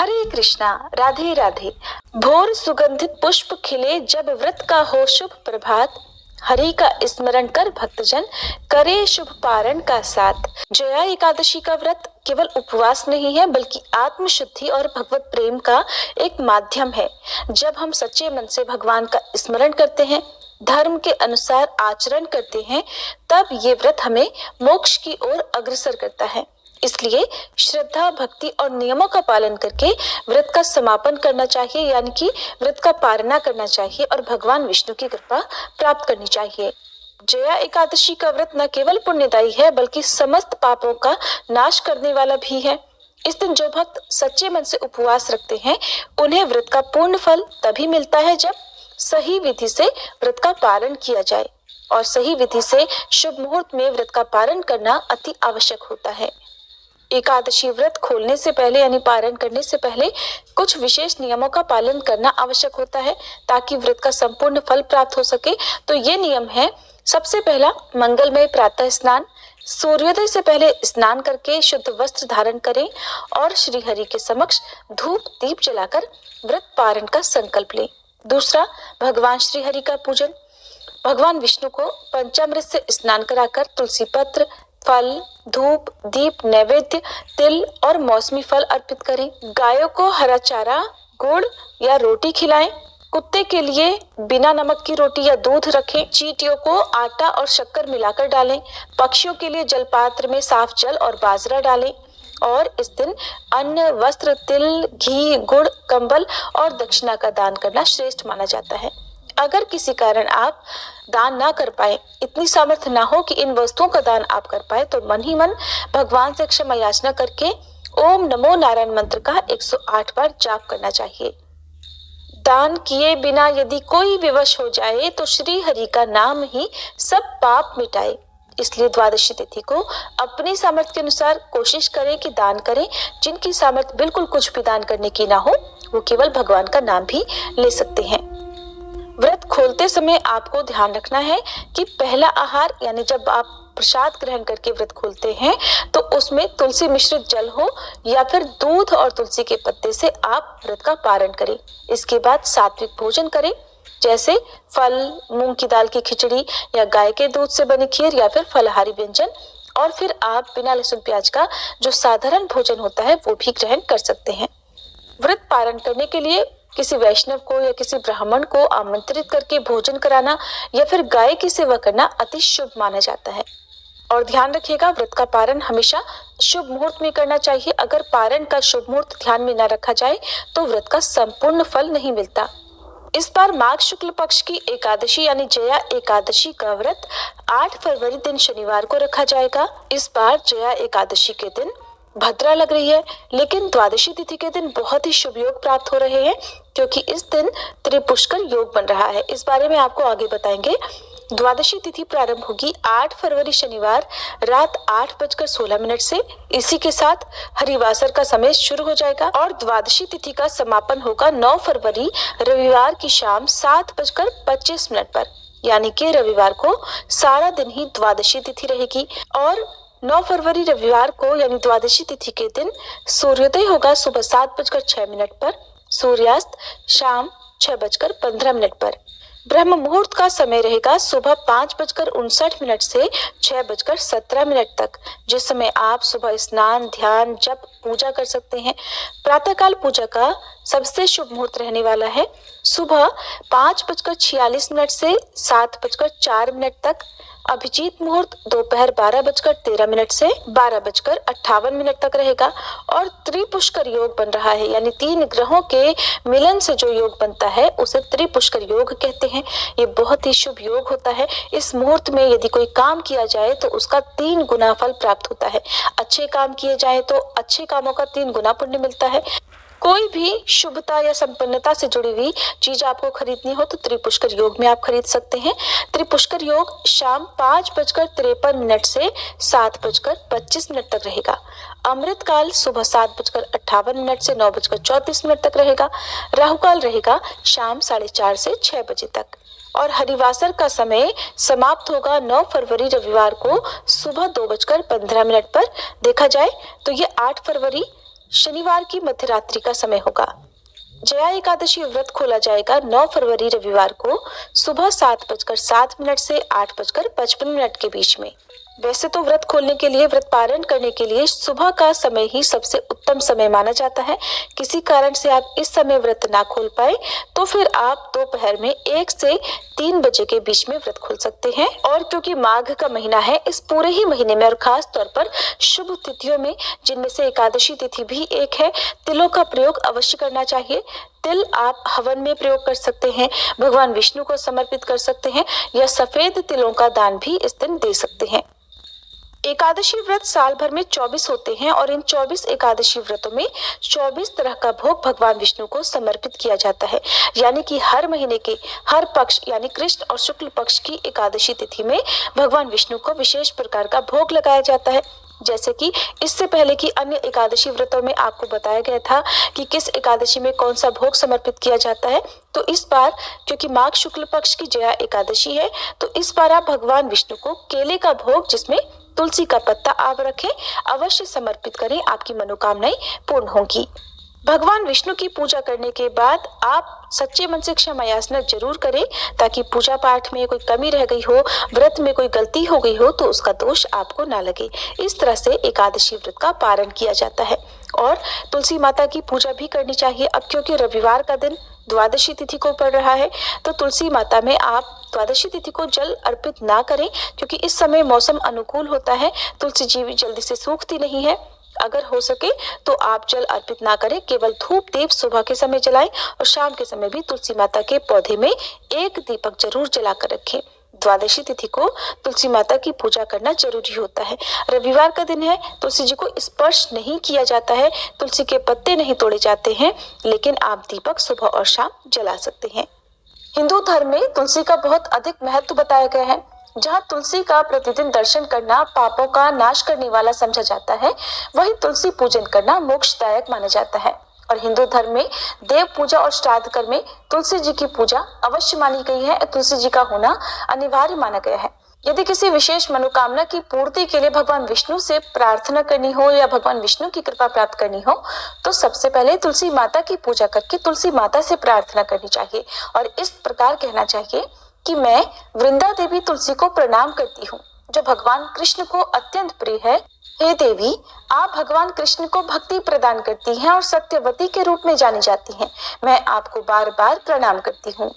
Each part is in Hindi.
हरे कृष्णा, राधे राधे। भोर सुगंधित पुष्प खिले जब व्रत का हो शुभ प्रभात, हरि का स्मरण कर भक्तजन करे शुभ पारण का साथ। जया एकादशी का व्रत केवल उपवास नहीं है बल्कि आत्म शुद्धि और भगवत प्रेम का एक माध्यम है। जब हम सच्चे मन से भगवान का स्मरण करते हैं, धर्म के अनुसार आचरण करते हैं, तब ये व्रत हमें मोक्ष की ओर अग्रसर करता है। इसलिए श्रद्धा, भक्ति और नियमों का पालन करके व्रत का समापन करना चाहिए, यानी कि व्रत का पारणा करना चाहिए और भगवान विष्णु की कृपा प्राप्त करनी चाहिए। जया एकादशी का व्रत न केवल पुण्यदायी है बल्कि समस्त पापों का नाश करने वाला भी है। इस दिन जो भक्त सच्चे मन से उपवास रखते हैं, उन्हें व्रत का पूर्ण फल तभी मिलता है जब सही विधि से व्रत का पालन किया जाए, और सही विधि से शुभ मुहूर्त में व्रत का पालन करना अति आवश्यक होता है। एकादशी व्रत खोलने से पहले यानी पारण करने से पहले कुछ विशेष नियमों का पालन करना आवश्यक होता है ताकि व्रत का संपूर्ण फल प्राप्त हो सके। तो ये नियम है, सबसे पहला मंगलमय प्रातः स्नान। सूर्योदय से पहले स्नान करके शुद्ध वस्त्र धारण करें और श्री हरि के समक्ष धूप दीप जलाकर व्रत पारण का संकल्प लें। दूसरा, भगवान श्री हरि का पूजन। भगवान विष्णु को पंचामृत से स्नान कराकर तुलसी पत्र, फल, धूप, दीप, नैवेद्य, तिल और मौसमी फल अर्पित करें। गायों को हरा चारा, गुड़ या रोटी खिलाएं। कुत्ते के लिए बिना नमक की रोटी या दूध रखें। चींटियों को आटा और शक्कर मिलाकर डालें। पक्षियों के लिए जलपात्र में साफ जल और बाजरा डालें। और इस दिन अन्न, वस्त्र, तिल, घी, गुड़, कंबल और दक्षिणा का दान करना श्रेष्ठ माना जाता है। अगर किसी कारण आप दान ना कर पाए, इतनी सामर्थ्य ना हो कि इन वस्तुओं का दान आप कर पाए, तो मन ही मन भगवान से क्षमा याचना करके ओम नमो नारायण मंत्र का 108 बार जाप करना चाहिए। दान किए बिना यदि कोई विवश हो जाए तो श्री हरि का नाम ही सब पाप मिटाए। इसलिए द्वादशी तिथि को अपनी सामर्थ्य के अनुसार कोशिश करें कि दान करें। जिनकी सामर्थ्य बिल्कुल कुछ भी दान करने की ना हो, वो केवल भगवान का नाम भी ले सकते हैं। व्रत खोलते समय आपको ध्यान रखना है कि पहला आहार यानी जब आप प्रसाद ग्रहण करके व्रत खोलते हैं तो उसमें तुलसी मिश्रित जल हो या फिर दूध और तुलसी के पत्ते से आप व्रत का पारण करें। इसके बाद सात्विक भोजन करें, जैसे फल, मूंग की दाल की खिचड़ी या गाय के दूध से बनी खीर या फिर फलाहारी व्यंजन। और फिर आप बिना लहसुन प्याज का जो साधारण भोजन होता है वो भी ग्रहण कर सकते हैं। व्रत पारण करने के लिए किसी वैष्णव को या किसी ब्राह्मण को आमंत्रित करके भोजन कराना या फिर गाय की सेवा करना अति शुभ माना जाता है। और ध्यान रखिएगा, व्रत का पारण हमेशा शुभ मुहूर्त में करना चाहिए। अगर पारण का शुभ मुहूर्त ध्यान में न रखा जाए तो व्रत का संपूर्ण फल नहीं मिलता। इस बार माघ शुक्ल पक्ष की एकादशी यानी जया एकादशी का व्रत 8 फरवरी दिन शनिवार को रखा जाएगा। इस बार जया एकादशी के दिन भद्रा लग रही है, लेकिन द्वादशी तिथि के दिन बहुत ही शुभ योग प्राप्त हो रहे हैं क्योंकि इस दिन त्रिपुष्कर योग बन रहा है। इस बारे में आपको आगे बताएंगे। द्वादशी तिथि प्रारंभ होगी 8 फरवरी शनिवार रात 8:16 से। इसी के साथ हरिवासर का समय शुरू हो जाएगा और द्वादशी तिथि का समापन होगा 9 फरवरी रविवार की शाम 7:25 पर। यानी कि रविवार को सारा दिन ही द्वादशी तिथि रहेगी। और 9 फरवरी रविवार को यानी द्वादशी तिथि के दिन सूर्योदय होगा सुबह 7:06 पर, सूर्यास्त शाम 6:15 पर। ब्रह्म मुहूर्त का समय रहेगा सुबह 5:59 से 6:17 तक, जिस समय आप सुबह स्नान, ध्यान, जप, पूजा कर सकते हैं। प्रातःकाल पूजा का सबसे शुभ मुहूर्त रहने वाला है सुबह 5:46 से 7:04 तक। अभिजीत मुहूर्त दोपहर 12:13 से 12:58 तक रहेगा। और त्रिपुष्कर योग बन रहा है, यानी 3 ग्रहों के मिलन से जो योग बनता है उसे त्रिपुष्कर योग कहते हैं। ये बहुत ही शुभ योग होता है। इस मुहूर्त में यदि कोई काम किया जाए तो उसका 3 गुना फल प्राप्त होता है। अच्छे काम किए जाए तो अच्छे कामों का 3 गुना पुण्य मिलता है। कोई भी शुभता या संपन्नता से जुड़ी हुई चीज आपको खरीदनी हो तो त्रिपुष्कर योग में आप खरीद सकते हैं। त्रिपुष्कर योग शाम 5:53 से 7:25 तक रहेगा। अमृत काल सुबह 7:58 से 9:34 तक रहेगा। राहु काल रहेगा शाम 4:30 से 6 बजे तक। और हरिवासर का समय समाप्त होगा 9 फरवरी रविवार को सुबह 2:15 पर। देखा जाए तो ये 8 फरवरी शनिवार की मध्यरात्रि का समय होगा। जया एकादशी व्रत खोला जाएगा 9 फरवरी रविवार को सुबह 7:07 से 8:55 के बीच में। वैसे तो व्रत खोलने के लिए, व्रत पारण करने के लिए सुबह का समय ही सबसे उत्तम समय माना जाता है। किसी कारण से आप इस समय व्रत ना खोल पाए तो फिर आप दोपहर में 1 से 3 बजे के बीच में व्रत खोल सकते हैं। और क्योंकि माघ का महीना है, इस पूरे ही महीने में और खास तौर पर शुभ तिथियों में, जिनमें से एकादशी तिथि भी एक है, तिलों का प्रयोग अवश्य करना चाहिए। तिल आप हवन में प्रयोग कर सकते हैं, भगवान विष्णु को समर्पित कर सकते हैं या सफेद तिलों का दान भी इस दिन दे सकते हैं। एकादशी व्रत साल भर में 24 होते हैं और इन 24 एकादशी व्रतों में 24 तरह का भोग भगवान विष्णु को समर्पित किया जाता है। यानी कि हर महीने के हर पक्ष यानी कृष्ण और शुक्ल पक्ष की एकादशी तिथि में भगवान विष्णु को विशेष प्रकार का भोग लगाया जाता है। जैसे कि इससे पहले की अन्य एकादशी व्रतों में आपको बताया गया था कि किस एकादशी में कौन सा भोग समर्पित किया जाता है, तो इस बार क्योंकि माघ शुक्ल पक्ष की जया एकादशी है, तो इस बार आप भगवान विष्णु को केले का भोग, जिसमें तुलसी का पत्ता आप रखें, अवश्य समर्पित करें, आपकी मनोकामनाएं पूर्ण होंगी। भगवान विष्णु की पूजा करने के बाद आप सच्चे मन से क्षमा याचना जरूर करें, ताकि पूजा पाठ में कोई कमी रह गई हो, व्रत में कोई गलती हो गई हो तो उसका दोष आपको ना लगे। इस तरह से एकादशी व्रत का पारण किया जाता है। और तुलसी माता की पूजा भी करनी चाहिए। अब क्योंकि रविवार का दिन द्वादशी तिथि को पड़ रहा है, तो तुलसी माता में आप द्वादशी तिथि को जल अर्पित ना करें, क्योंकि इस समय मौसम अनुकूल होता है, तुलसी जी भी जल्दी से सूखती नहीं है। अगर हो सके तो आप जल अर्पित ना करें, केवल धूप दीप सुबह के समय जलाएं और शाम के समय भी तुलसी माता के पौधे में एक दीपक जरूर जलाकर रखें। द्वादशी तिथि को तुलसी माता की पूजा करना जरूरी होता है। रविवार का दिन है, तुलसी जी को स्पर्श नहीं किया जाता है, तुलसी के पत्ते नहीं तोड़े जाते हैं, लेकिन आप दीपक सुबह और शाम जला सकते हैं। हिंदू धर्म में तुलसी का बहुत अधिक महत्व बताया गया है। जहाँ तुलसी का प्रतिदिन दर्शन करना पापों का नाश करने वाला समझा जाता है, वहीं तुलसी पूजन करना मोक्षदायक माना जाता है। और हिंदू धर्म में देव पूजा और श्राद्ध कर्म में तुलसी जी की पूजा अवश्य मानी गई है। तुलसी जी का होना अनिवार्य माना गया है। यदि किसी विशेष मनोकामना की पूर्ति के लिए भगवान विष्णु से प्रार्थना करनी हो या भगवान विष्णु की कृपा प्राप्त करनी हो, तो सबसे पहले तुलसी माता की पूजा करके तुलसी माता से प्रार्थना करनी चाहिए और इस प्रकार कहना चाहिए कि मैं वृंदा देवी तुलसी को प्रणाम करती हूँ, जो भगवान कृष्ण को अत्यंत प्रिय है। हे देवी, आप भगवान कृष्ण को भक्ति प्रदान करती हैं और सत्यवती के रूप में जानी जाती हैं। मैं आपको बार बार प्रणाम करती हूँ।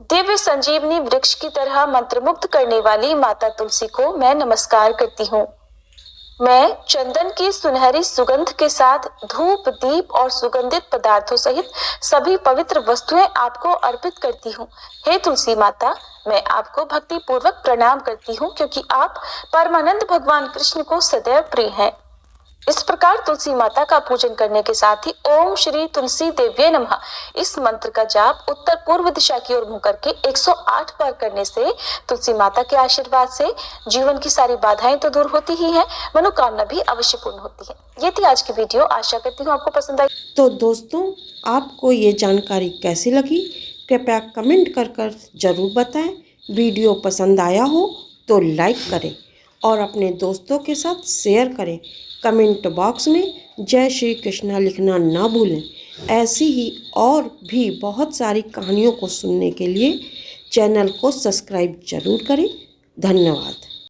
दिव्य संजीवनी वृक्ष की तरह मंत्रमुग्ध करने वाली माता तुलसी को मैं नमस्कार करती हूँ। मैं चंदन की सुनहरी सुगंध के साथ धूप दीप और सुगंधित पदार्थों सहित सभी पवित्र वस्तुएं आपको अर्पित करती हूँ। हे तुलसी माता, मैं आपको भक्ति पूर्वक प्रणाम करती हूँ, क्योंकि आप परमानंद भगवान कृष्ण को सदैव प्रिय हैं। इस प्रकार तुलसी माता का पूजन करने के साथ ही ओम श्री तुलसी देव्ये नमः इस मंत्र का जाप उत्तर पूर्व दिशा की ओर मुंह करके 108 बार करने से तुलसी माता के आशीर्वाद से जीवन की सारी बाधाएं तो दूर होती ही हैं, मनोकामना भी अवश्य पूर्ण होती है। ये थी आज की वीडियो, आशा करती हूँ आपको पसंद आई। तो दोस्तों, आपको ये जानकारी कैसी लगी कृपया कमेंट कर जरूर बताएं। वीडियो पसंद आया हो तो लाइक करें और अपने दोस्तों के साथ शेयर करें। कमेंट बॉक्स में जय श्री कृष्णा लिखना ना भूलें। ऐसी ही और भी बहुत सारी कहानियों को सुनने के लिए चैनल को सब्सक्राइब जरूर करें। धन्यवाद।